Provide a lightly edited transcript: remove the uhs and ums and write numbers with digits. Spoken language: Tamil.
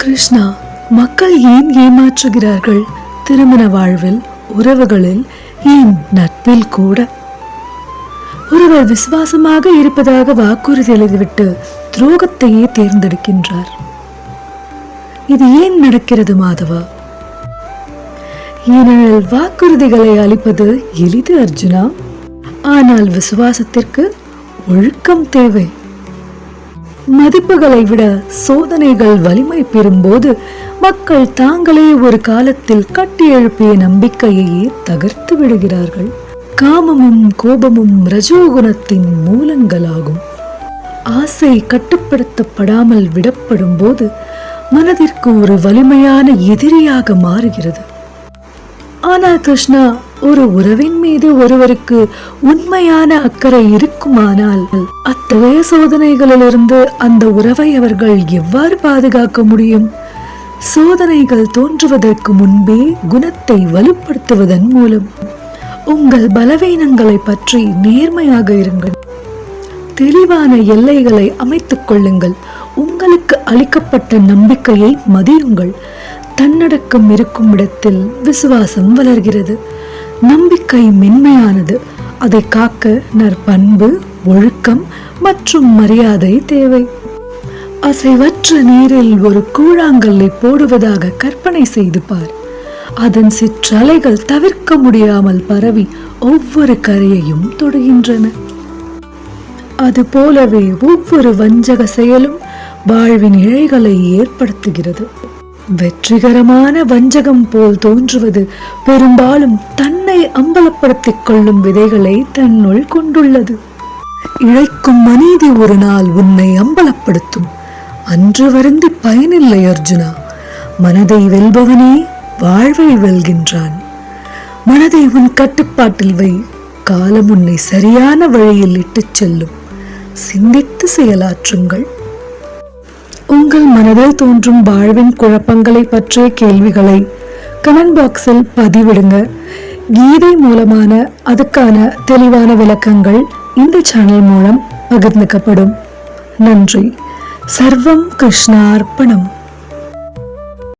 கிருஷ்ணா, மக்கள் ஏன் ஏமாற்றுகிறார்கள்? திருமண வாழ்வில், உறவுகளில், ஏன் நட்பில் கூட. ஒருவர் விசுவாசமாக இருப்பதாக வாக்குறுதி எழுதிவிட்டு துரோகத்தையே தேர்ந்தெடுக்கின்றார். இது ஏன் நடக்கிறது மாதவா? ஏனெனில் வாக்குறுதிகளை அளிப்பது எளிது அர்ஜுனா. ஆனால் விசுவாசத்திற்கு ஒழுக்கம் தேவை. மதிப்புகளை விட சோதனைகள் வலிமை பெறும்போது மக்கள் தாங்களே ஒரு காலத்தில் கட்டி எழுப்பிய நம்பிக்கையையே தகர்த்து விடுகிறார்கள். காமமும் கோபமும் ரஜோகுணத்தின் மூலங்களாகும். ஆசை கட்டுப்படுத்தப்படாமல் விடப்படும் போது மனதிற்கு ஒரு வலிமையான எதிரியாக மாறுகிறது. ஆனால் கிருஷ்ணா, ஒரு உறவின் மீது ஒருவருக்கு உண்மையான அக்கறை இருக்குமானால் அத்தகைய சோதனைகளிலிருந்து அந்த உறவை அவர்கள் எவ்வாறு பாதுகாக்க முடியும்? சோதனைகள் தோன்றுவதற்கு முன்பே குணத்தை வலுப்படுத்துவதன் மூலம். உங்கள் பலவீனங்களை பற்றி நேர்மையாக இருங்கள். தெளிவான எல்லைகளை அமைத்துக் கொள்ளுங்கள். உங்களுக்கு அளிக்கப்பட்ட நம்பிக்கையை மதியுங்கள். தன்னடக்கம் இருக்கும் இடத்தில் விசுவாசம் வளர்கிறது. நம்பிக்கை மென்மையானது. அதை காக்க நற்பண்பு, ஒழுக்கம் மற்றும் மரியாதை தேவை. அசைவற்ற நீரில் ஒரு கூழாங்கல்லை போடுவதாக கற்பனை செய்து பார். அதன் சிற்றலைகள் தவிர்க்க முடியாமல் பரவி ஒவ்வொரு கரையையும் தொடுகின்றன. அதுபோலவே ஒவ்வொரு வஞ்சக செயலும் வாழ்வின் இழைகளை ஏற்படுத்துகிறது. வெற்றிகரமான வஞ்சகம் போல் தோன்றுவது பெரும்பாலும் தன்னை அம்பலப்படுத்திக் கொள்ளும் விதைகளை தன்னுள் கொண்டுள்ளது. இழைக்கும் அநீதி ஒரு நாள் உன்னை அம்பலப்படுத்தும். அன்று வருந்தி பயனில்லை அர்ஜுனா. மனதை வெல்பவனே வாழ்வை வெல்கின்றான். மனதை உன் கட்டுப்பாட்டில் வை. காலம் உன்னை சரியான வழியில் இட்டுச் செல்லும். சிந்தித்து செயலாற்றுங்கள். உங்கள் மனதில் தோன்றும் வாழ்வின் குழப்பங்களை பற்றிய கேள்விகளை கமெண்ட் பாக்ஸில் பதிவிடுங்க. கீதை மூலமான அதுக்கான தெளிவான விளக்கங்கள் இந்த சேனல் மூலம் பகிர்ந்துக்கப்படும். நன்றி. சர்வம் கிருஷ்ணார்ப்பணம்.